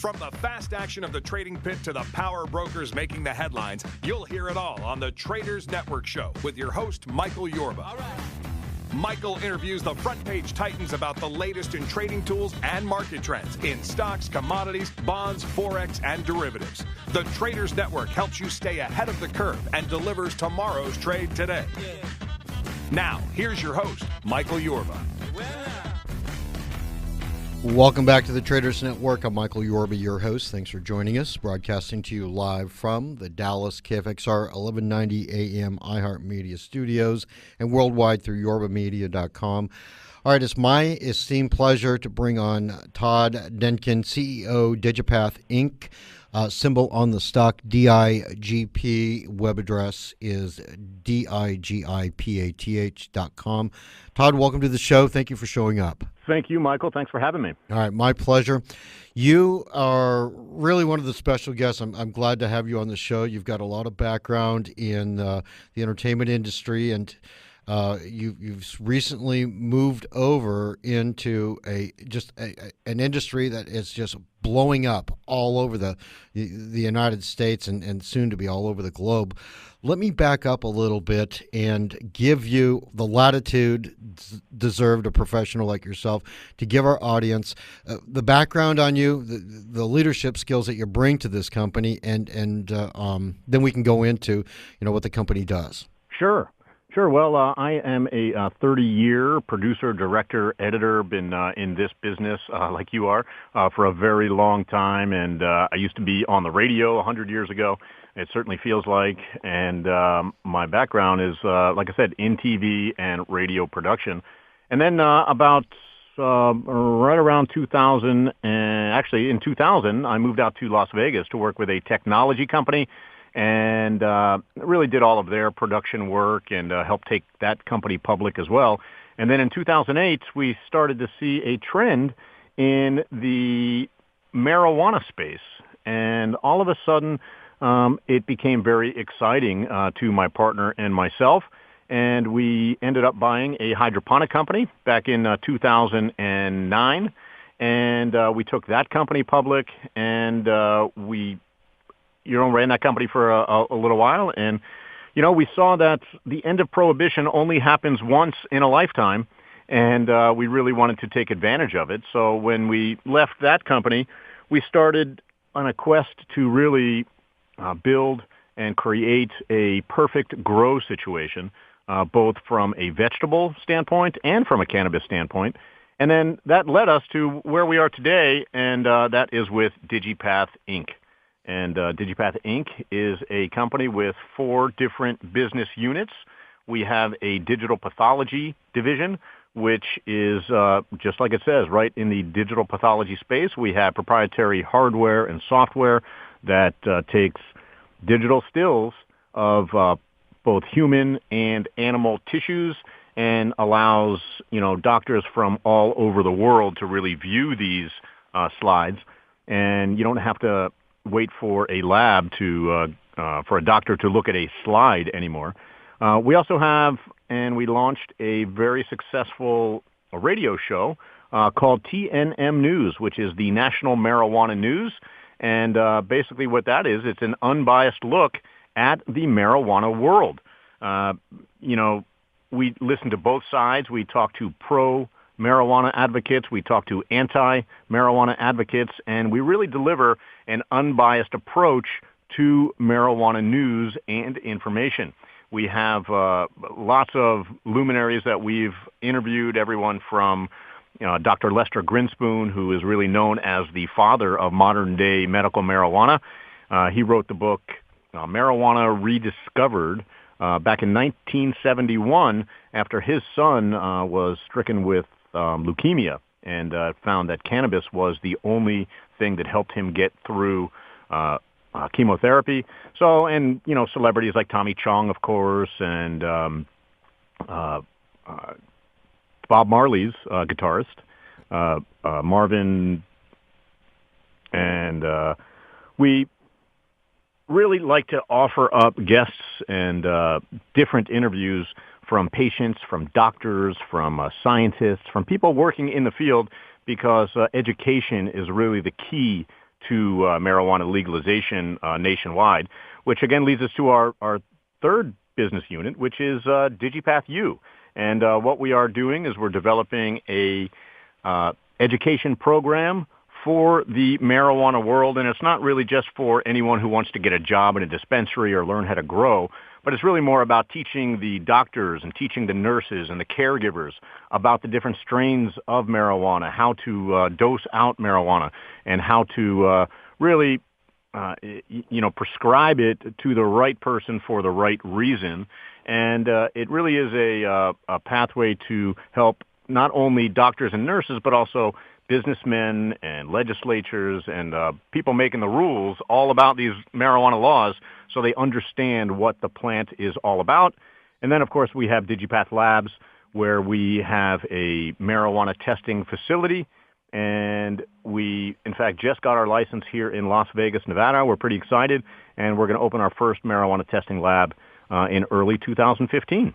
From the fast action of the trading pit to the power brokers making the headlines, you'll hear it all on the Traders Network Show with your host, Michael Yorba. All right. Michael interviews the front page titans about the latest in trading tools and market trends in stocks, commodities, bonds, forex, and derivatives. The Traders Network helps you stay ahead of the curve and delivers tomorrow's trade today. Yeah. Now, here's your host, Michael Yorba. Welcome back to the Traders Network. I'm Michael Yorba, your host. Thanks for joining us. Broadcasting to you live from the Dallas KFXR 1190 AM iHeart Media Studios and worldwide through yorbamedia.com. All right, it's my esteemed pleasure to bring on Todd Denkin, CEO, DigiPath, Inc., symbol on the stock, DIGP. Web address is DIGIPATH.com. Todd, welcome to the show. Thank you for showing up. Thank you, Michael. Thanks for having me. All right, my pleasure. You are really one of the special guests. I'm glad to have you on the show. You've got a lot of background in the entertainment industry, and you've recently moved over into an industry that is just blowing up all over the United States and soon to be all over the globe. Let me back up a little bit and give you the latitude deserved a professional like yourself to give our audience the background on you, the leadership skills that you bring to this company, and then we can go into what the company does. Sure. Well, I am a 30-year producer, director, editor, been in this business like you are for a very long time, and I used to be on the radio 100 years ago. It certainly feels like, and my background is, like I said, in TV and radio production. And then about right around 2000, and actually in 2000, I moved out to Las Vegas to work with a technology company and really did all of their production work and helped take that company public as well. And then in 2008, we started to see a trend in the marijuana space. And all of a sudden, it became very exciting to my partner and myself. And we ended up buying a hydroponic company back in 2009. And we took that company public, and we ran that company for a little while, and, we saw that the end of Prohibition only happens once in a lifetime, and we really wanted to take advantage of it. So when we left that company, we started on a quest to really build and create a perfect grow situation, both from a vegetable standpoint and from a cannabis standpoint. And then that led us to where we are today, and that is with DigiPath, Inc. And DigiPath, Inc. is a company with 4 different business units. We have a digital pathology division, which is, just like it says, right in the digital pathology space. We have proprietary hardware and software that takes digital stills of both human and animal tissues and allows, doctors from all over the world to really view these slides. And you don't have to wait for a lab for a doctor to look at a slide anymore. We also have, and we launched a very successful radio show called TNM News, which is the National Marijuana News. And basically what that is, it's an unbiased look at the marijuana world. We listen to both sides. We talk to pro-marijuana advocates. We talk to anti-marijuana advocates. And we really deliver an unbiased approach to marijuana news and information. We have lots of luminaries that we've interviewed, everyone from Dr. Lester Grinspoon, who is really known as the father of modern-day medical marijuana. He wrote the book Marijuana Rediscovered back in 1971 after his son was stricken with leukemia and found that cannabis was the only thing that helped him get through chemotherapy. So, and, celebrities like Tommy Chong, of course, and Bob Marley's guitarist, Marvin, and we really like to offer up guests and different interviews from patients, from doctors, from scientists, from people working in the field, because education is really the key to marijuana legalization nationwide, which again leads us to our third business unit, which is DigiPath U. And what we are doing is we're developing a education program for the marijuana world, and it's not really just for anyone who wants to get a job in a dispensary or learn how to grow, but it's really more about teaching the doctors and teaching the nurses and the caregivers about the different strains of marijuana, how to dose out marijuana, and how to really prescribe it to the right person for the right reason. And it really is a pathway to help not only doctors and nurses, but also businessmen and legislatures and people making the rules all about these marijuana laws so they understand what the plant is all about. And then, of course, we have DigiPath Labs, where we have a marijuana testing facility. And we, in fact, just got our license here in Las Vegas, Nevada. We're pretty excited, and we're going to open our first marijuana testing lab in early 2015.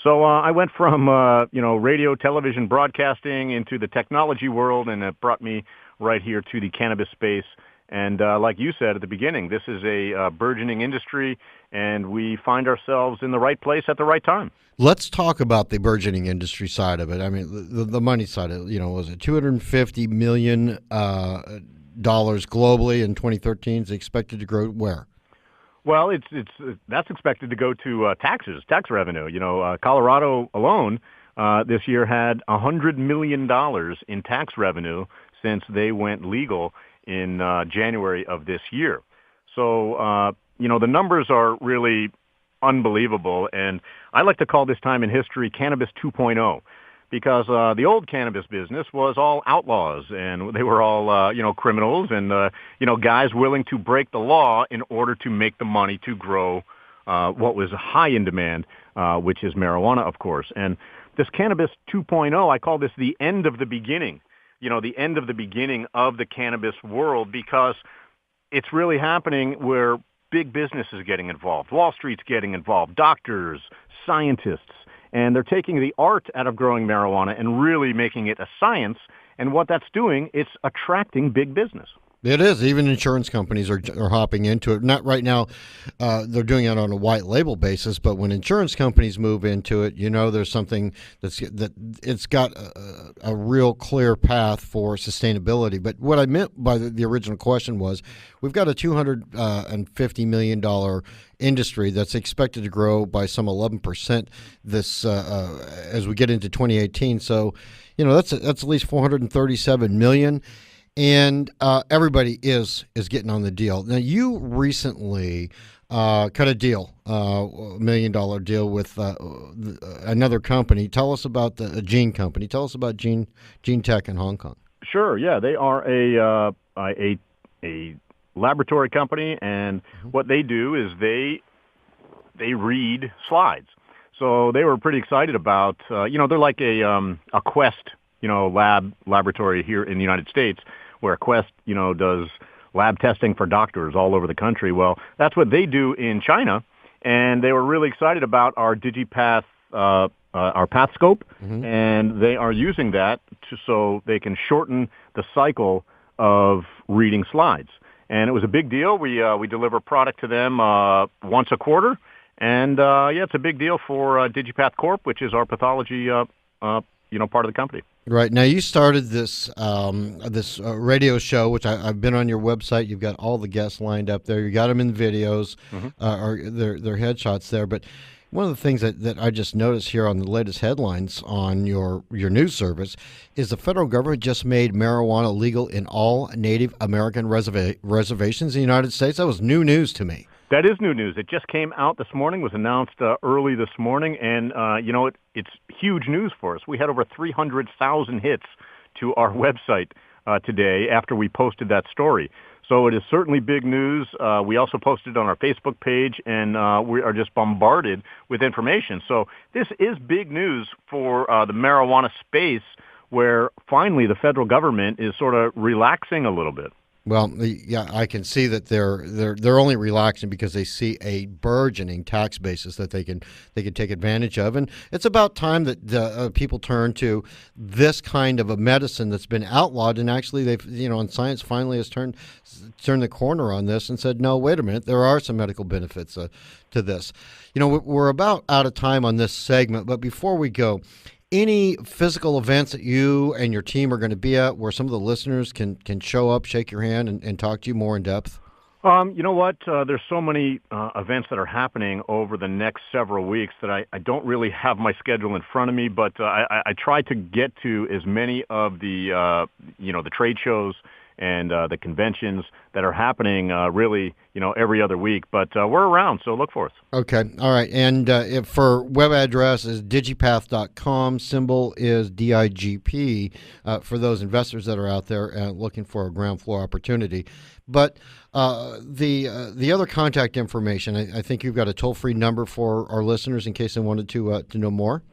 So I went from, radio, television, broadcasting into the technology world, and it brought me right here to the cannabis space. And like you said at the beginning, this is a burgeoning industry, and we find ourselves in the right place at the right time. Let's talk about the burgeoning industry side of it. I mean, the money side of it, was it $250 million globally in 2013? Is expected to grow where? Well, that's expected to go to tax revenue. Colorado alone this year had $100 million in tax revenue since they went legal in January of this year. So, the numbers are really unbelievable, and I like to call this time in history Cannabis 2.0. Because the old cannabis business was all outlaws, and they were all, criminals and, guys willing to break the law in order to make the money to grow what was high in demand, which is marijuana, of course. And this Cannabis 2.0, I call this the end of the beginning, the end of the beginning of the cannabis world, because it's really happening where big business is getting involved. Wall Street's getting involved, doctors, scientists. And they're taking the art out of growing marijuana and really making it a science. And what that's doing, it's attracting big business. It is. Even insurance companies are hopping into it. Not right now. They're doing it on a white label basis. But when insurance companies move into it, there's something that it's got a real clear path for sustainability. But what I meant by the original question was, we've got a $250 million industry that's expected to grow by some 11% this as we get into 2018. So, that's at least $437 million. And everybody is getting on the deal. Now, you recently cut a deal, $1 million deal with another company. Tell us about the Gene company. Tell us about Gene Tech in Hong Kong. Sure. Yeah, they are a laboratory company, and what they do is they read slides. So they were pretty excited about. They're like a Quest, laboratory here in the United States, where Quest, does lab testing for doctors all over the country. Well, that's what they do in China, and they were really excited about our DigiPath, our PathScope, and they are using that so they can shorten the cycle of reading slides. And it was a big deal. We deliver product to them once a quarter, and it's a big deal for DigiPath Corp, which is our pathology part of the company. Right. Now, you started this radio show, which I've been on your website. You've got all the guests lined up there. You got them in videos, or their headshots there. But one of the things that I just noticed here on the latest headlines on your news service is the federal government just made marijuana legal in all Native American reservations in the United States. That was new news to me. That is new news. It just came out this morning, was announced early this morning, and it's huge news for us. We had over 300,000 hits to our website today after we posted that story. So it is certainly big news. We also posted it on our Facebook page, and we are just bombarded with information. So this is big news for the marijuana space, where finally the federal government is sort of relaxing a little bit. Well, yeah, I can see that they're only relaxing because they see a burgeoning tax basis that they can take advantage of, and it's about time that people turn to this kind of a medicine that's been outlawed, and actually and science finally has turned the corner on this and said, no, wait a minute, there are some medical benefits to this. We're about out of time on this segment, but before we go, any physical events that you and your team are going to be at where some of the listeners can show up, shake your hand, and talk to you more in depth? You know what? There's so many events that are happening over the next several weeks that I don't really have my schedule in front of me, but I try to get to as many of the trade shows and the conventions that are happening really, every other week. But we're around, so look for us. Okay. All right. And if for web address is digipath.com, symbol is DIGP for those investors that are out there looking for a ground floor opportunity. But the other contact information, I think you've got a toll-free number for our listeners in case they wanted to know more.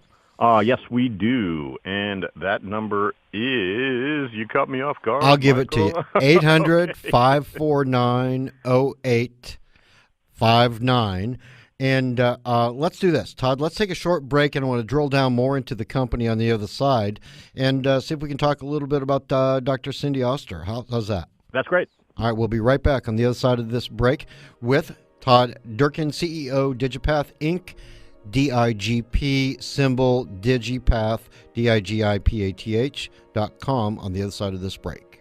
Yes, we do. And that number is, you cut me off guard. I'll give it to you. 800-549-0859. And let's do this. Todd, let's take a short break, and I want to drill down more into the company on the other side and see if we can talk a little bit about Dr. Cindy Oster. How's that? That's great. All right, we'll be right back on the other side of this break with Todd Denkin, CEO, DigiPath, Inc., DIGP, symbol DigiPath, DIGIPATH.com on the other side of this break.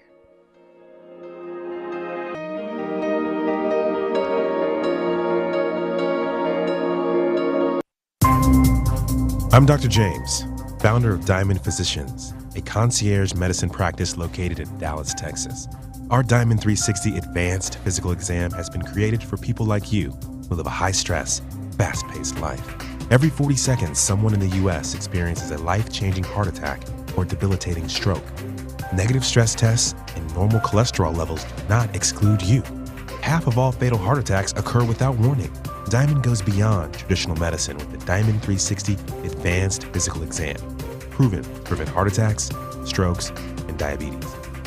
I'm Dr. James, founder of Diamond Physicians, a concierge medicine practice located in Dallas, Texas. Our Diamond 360 Advanced Physical Exam has been created for people like you who live a high-stress, fast-paced life. Every 40 seconds, someone in the U.S. experiences a life-changing heart attack or debilitating stroke. Negative stress tests and normal cholesterol levels do not exclude you. Half of all fatal heart attacks occur without warning. Diamond goes beyond traditional medicine with the Diamond 360 Advanced Physical Exam. Proven to prevent heart attacks, strokes, and diabetes.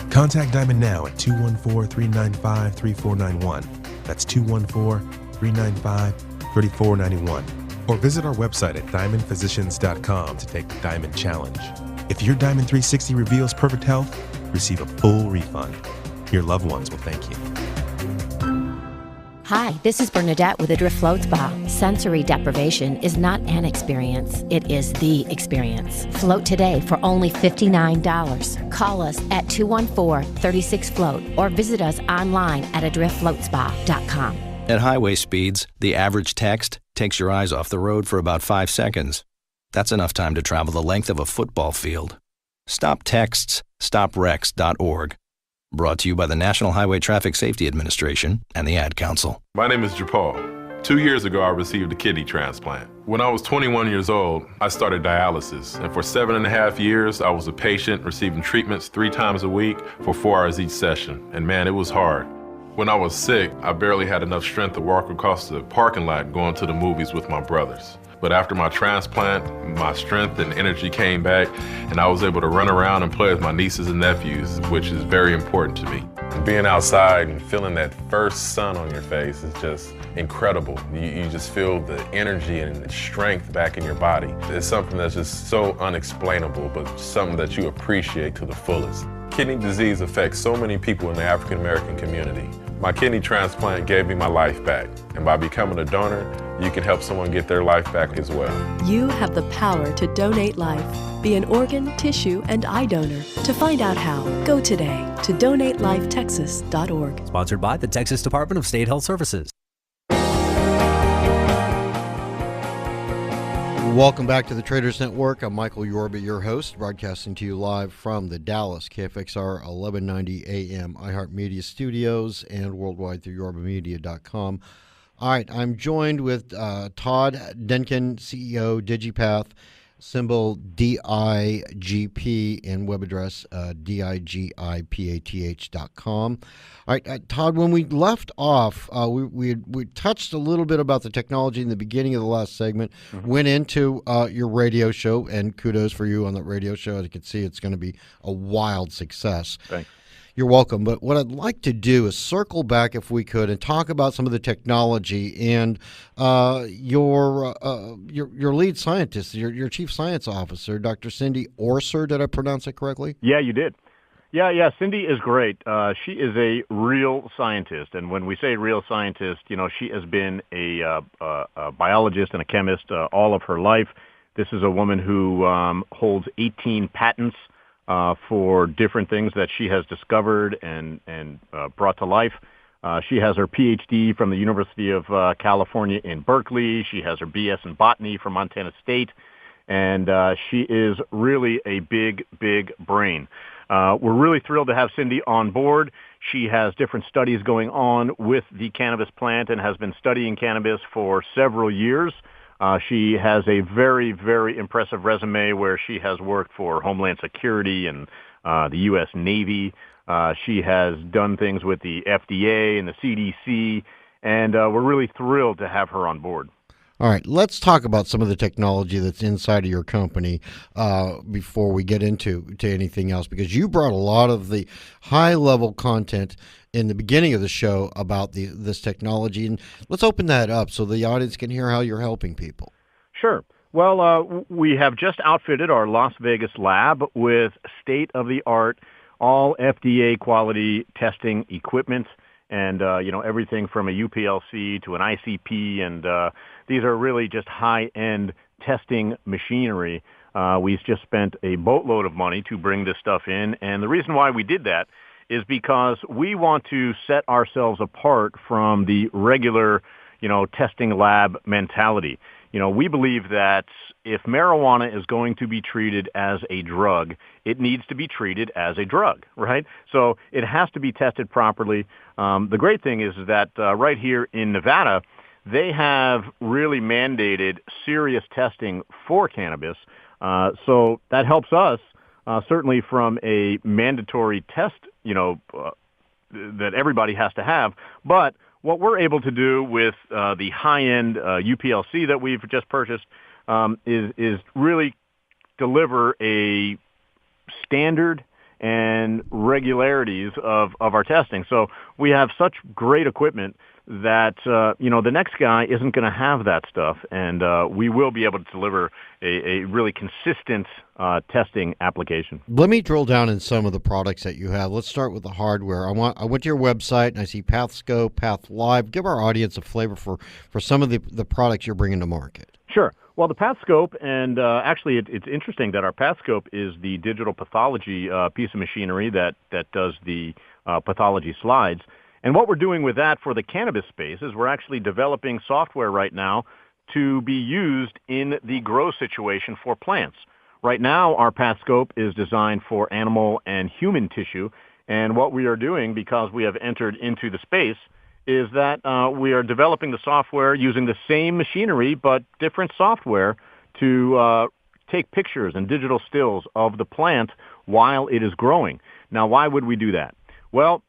Contact Diamond now at 214-395-3491. That's 214-395-3491. Or visit our website at diamondphysicians.com to take the Diamond Challenge. If your Diamond 360 reveals perfect health, receive a full refund. Your loved ones will thank you. Hi, this is Bernadette with Adrift Float Spa. Sensory deprivation is not an experience, it is the experience. Float today for only $59. Call us at 214-36-FLOAT or visit us online at adriftfloatspa.com. At highway speeds, the average text takes your eyes off the road for about 5 seconds. That's enough time to travel the length of a football field. Stop texts, stopwrecks.org. Brought to you by the National Highway Traffic Safety Administration and the Ad Council. My name is Japal. 2 years ago, I received a kidney transplant. When I was 21 years old, I started dialysis. And for 7.5 years, I was a patient receiving treatments 3 times a week for 4 hours each session. And man, it was hard. When I was sick, I barely had enough strength to walk across the parking lot going to the movies with my brothers. But after my transplant, my strength and energy came back, and I was able to run around and play with my nieces and nephews, which is very important to me. Being outside and feeling that first sun on your face is just incredible. You just feel the energy and the strength back in your body. It's something that's just so unexplainable, but something that you appreciate to the fullest. Kidney disease affects so many people in the African American community. My kidney transplant gave me my life back, and by becoming a donor, you can help someone get their life back as well. You have the power to donate life. Be an organ, tissue, and eye donor. To find out how, go today to donatelifetexas.org. Sponsored by the Texas Department of State Health Services. Welcome back to the Traders Network. I'm Michael Yorba, your host, broadcasting to you live from the Dallas KFXR 1190 AM iHeart Media Studios and worldwide through yorbamedia.com. All right, I'm joined with Todd Denkin, CEO, DigiPath, symbol DIGP, and web address DIGIPATH.com. All right, Todd, when we left off, we touched a little bit about the technology in the beginning of the last segment, went into your radio show, and kudos for you on that radio show. As you can see, it's going to be a wild success. Thanks. You're welcome. But what I'd like to do is circle back, if we could, and talk about some of the technology and your lead scientist, your chief science officer, Dr. Cindy Orser. Did I pronounce it correctly? Yeah, you did. Yeah. Cindy is great. She is a real scientist, and when we say real scientist, she has been a biologist and a chemist all of her life. This is a woman who holds 18 patents for different things that she has discovered and brought to life. She has her PhD from the University of California in Berkeley. She has her BS in botany from Montana State, and she is really a big brain. We're really thrilled to have Cindy on board. She has different studies going on with the cannabis plant and has been studying cannabis for several years. She has a very impressive resume where she has worked for Homeland Security and the U.S. Navy. She has done things with the FDA and the CDC, and we're really thrilled to have her on board. All right, let's talk about some of the technology that's inside of your company before we get into anything else, because you brought a lot of the high-level content in the beginning of the show about this technology, and let's open that up so the audience can hear how you're helping people. Sure. Well, we have just outfitted our Las Vegas lab with state-of-the-art, all FDA quality testing equipment, and everything from a UPLC to an ICP, and these are really just high-end testing machinery. We've just spent a boatload of money to bring this stuff in, and the reason why we did that is because we want to set ourselves apart from the regular, testing lab mentality. We believe that if marijuana is going to be treated as a drug, it needs to be treated as a drug, right? So it has to be tested properly. The great thing is that right here in Nevada, they have really mandated serious testing for cannabis. So that helps us certainly from a mandatory test, that everybody has to have. But what we're able to do with the high-end UPLC that we've just purchased is really deliver a standard and regularities of our testing. So we have such great equipment that, the next guy isn't going to have that stuff, and we will be able to deliver a really consistent testing application. Let me drill down in some of the products that you have. Let's start with the hardware. I went to your website, and I see PathScope, PathLive. Give our audience a flavor for some of the products you're bringing to market. Sure. Well, the PathScope, and actually it's interesting that our PathScope is the digital pathology piece of machinery that does the pathology slides. And what we're doing with that for the cannabis space is we're actually developing software right now to be used in the grow situation for plants. Right now, our PathScope is designed for animal and human tissue, and what we are doing, because we have entered into the space, is that we are developing the software using the same machinery but different software to take pictures and digital stills of the plant while it is growing. Now, why would we do that? Well,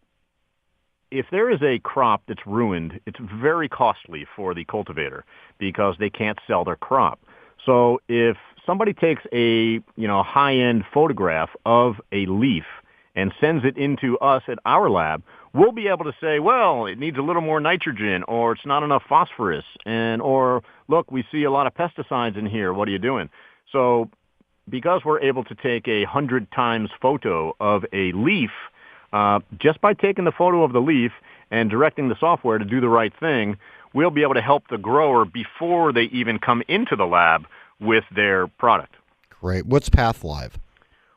if there is a crop that's ruined, it's very costly for the cultivator because they can't sell their crop. So if somebody takes a high-end photograph of a leaf and sends it into us at our lab, we'll be able to say, well, it needs a little more nitrogen, or it's not enough phosphorus, or look, we see a lot of pesticides in here. What are you doing? So because we're able to take 100 times photo of a leaf, just by taking the photo of the leaf and directing the software to do the right thing, we'll be able to help the grower before they even come into the lab with their product. Great. What's PathLive?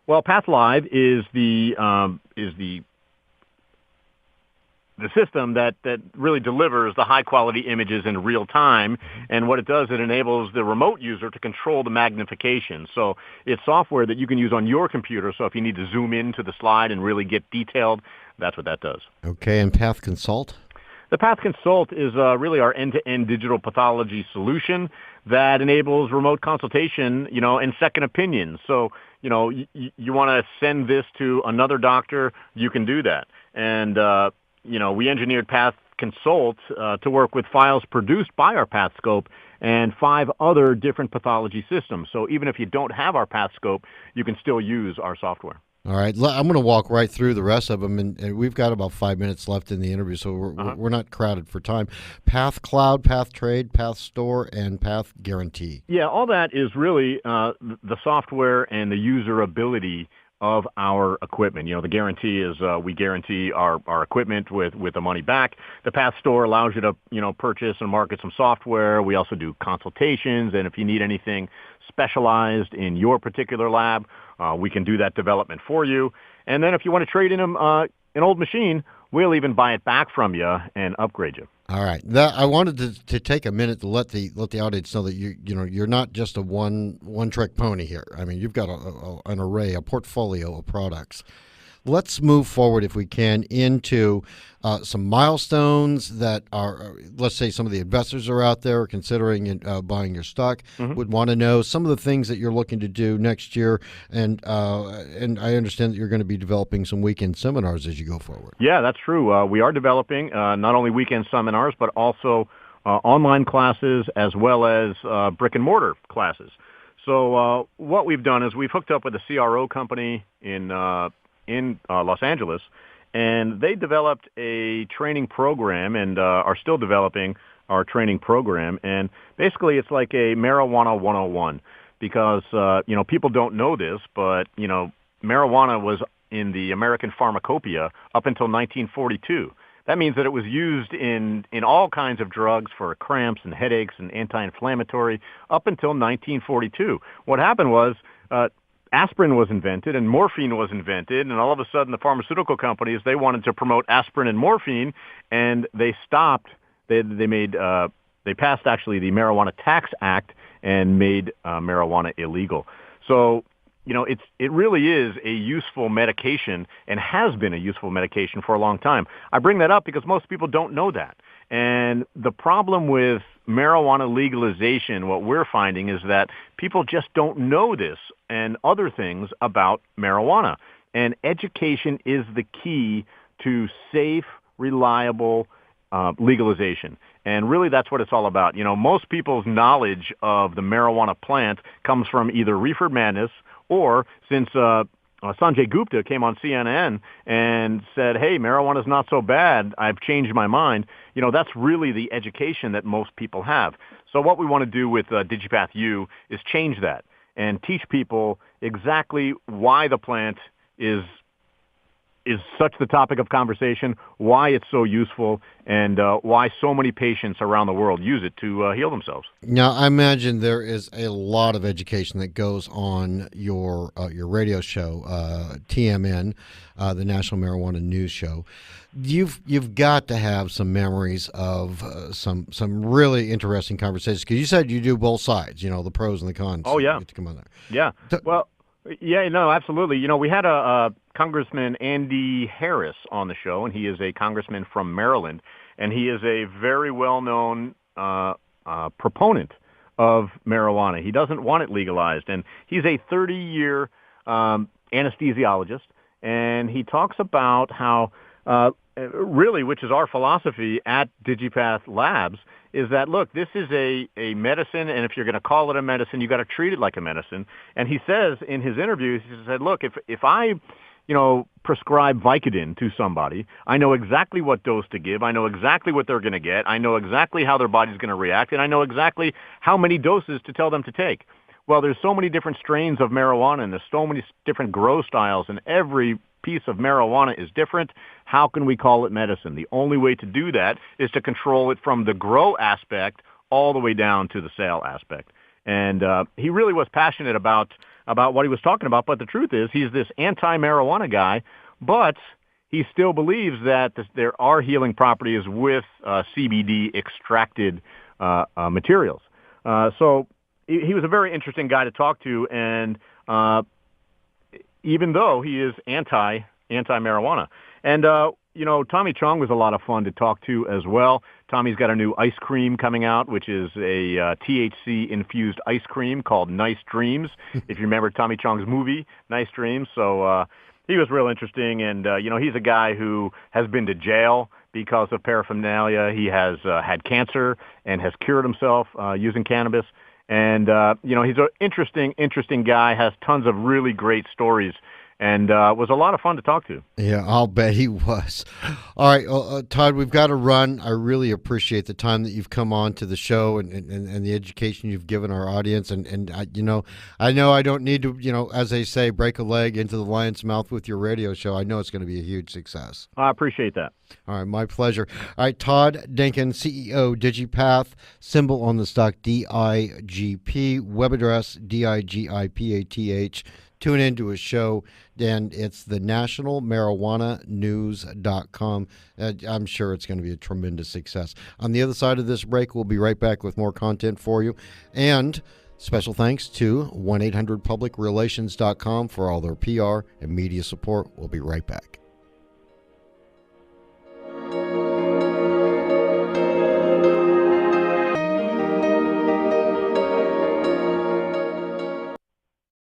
Well, PathLive is the system that really delivers the high-quality images in real time, and what it does, it enables the remote user to control the magnification. So it's software that you can use on your computer, so if you need to zoom into the slide and really get detailed, that's what that does. Okay, and Path Consult? The Path Consult is really our end-to-end digital pathology solution that enables remote consultation, and second opinions. So, you want to send this to another doctor, you can do that. And, we engineered Path Consult to work with files produced by our PathScope and 5 other different pathology systems. So even if you don't have our PathScope, you can still use our software. All right, I'm going to walk right through the rest of them, and we've got about 5 minutes left in the interview, so we're not crowded for time. Path Cloud, Path Trade, Path Store, and Path Guarantee. Yeah, all that is really the software and the usability of our equipment. The guarantee is we guarantee our equipment with the money back. The Path Store allows you to, purchase and market some software. We also do consultations, and if you need anything specialized in your particular lab, we can do that development for you. And then if you want to trade in an old machine, we'll even buy it back from you and upgrade you. All right. I wanted to take a minute to let the audience know that you're not just a one trick pony here. I mean, you've got an array, a portfolio of products. Let's move forward, if we can, into some milestones that are, let's say, some of the investors are out there considering buying your stock, would want to know some of the things that you're looking to do next year. And I understand that you're going to be developing some weekend seminars as you go forward. Yeah, that's true. We are developing not only weekend seminars, but also online classes as well as brick and mortar classes. So what we've done is we've hooked up with a CRO company in Los Angeles, and they developed a training program and are still developing our training program. And basically it's like a marijuana 101 because, people don't know this, but, marijuana was in the American Pharmacopoeia up until 1942. That means that it was used in all kinds of drugs for cramps and headaches and anti-inflammatory up until 1942. What happened was aspirin was invented and morphine was invented, and all of a sudden the pharmaceutical companies, they wanted to promote aspirin and morphine, and they stopped. They passed actually the Marijuana Tax Act and made marijuana illegal. So, it really is a useful medication and has been a useful medication for a long time. I bring that up because most people don't know that. And the problem with marijuana legalization, what we're finding is that people just don't know this and other things about marijuana. And education is the key to safe, reliable legalization. And really that's what it's all about. Most people's knowledge of the marijuana plant comes from either Reefer Madness or since Sanjay Gupta came on CNN and said, hey, marijuana's not so bad, I've changed my mind. That's really the education that most people have. So what we want to do with DigiPath U is change that and teach people exactly why the plant is such the topic of conversation, why it's so useful, and why so many patients around the world use it to heal themselves. Now, I imagine there is a lot of education that goes on your radio show, TMN, the National Marijuana News Show. You've got to have some memories of some really interesting conversations, because you said you do both sides, the pros and the cons. Oh, yeah. To come on there. Yeah. Well, yeah, no, absolutely. We had a Congressman Andy Harris on the show, and he is a congressman from Maryland, and he is a very well-known proponent of marijuana. He doesn't want it legalized, and he's a 30-year anesthesiologist, and he talks about how really, which is our philosophy at DigiPath Labs, is that, look, this is a medicine, and if you're going to call it a medicine, you got to treat it like a medicine. And he says in his interviews, he said, look, if I, prescribe Vicodin to somebody, I know exactly what dose to give, I know exactly what they're going to get, I know exactly how their body's going to react, and I know exactly how many doses to tell them to take. Well, there's so many different strains of marijuana, and there's so many different grow styles, and every piece of marijuana is different. How can we call it medicine? The only way to do that is to control it from the grow aspect all the way down to the sale aspect. And he really was passionate about what he was talking about, but the truth is he's this anti-marijuana guy, but he still believes that there are healing properties with CBD extracted materials. So he was a very interesting guy to talk to, and even though he is anti-marijuana. And, Tommy Chong was a lot of fun to talk to as well. Tommy's got a new ice cream coming out, which is a THC-infused ice cream called Nice Dreams, if you remember Tommy Chong's movie, Nice Dreams. So he was real interesting, and, he's a guy who has been to jail because of paraphernalia. He has had cancer and has cured himself using cannabis. And, he's an interesting guy, has tons of really great stories. and it was a lot of fun to talk to. Yeah, I'll bet he was. All right, Todd, we've got to run. I really appreciate the time that you've come on to the show and the education you've given our audience. And I know I don't need to, as they say, break a leg into the lion's mouth with your radio show. I know it's going to be a huge success. I appreciate that. All right, my pleasure. All right, Todd Denkin, CEO, DigiPath, symbol on the stock DIGP, web address DIGIPATH. Tune into his show, and it's the nationalmarijuananews.com. I'm sure it's going to be a tremendous success. On the other side of this break, we'll be right back with more content for you. And special thanks to 1-800-PublicRelations.com for all their PR and media support. We'll be right back.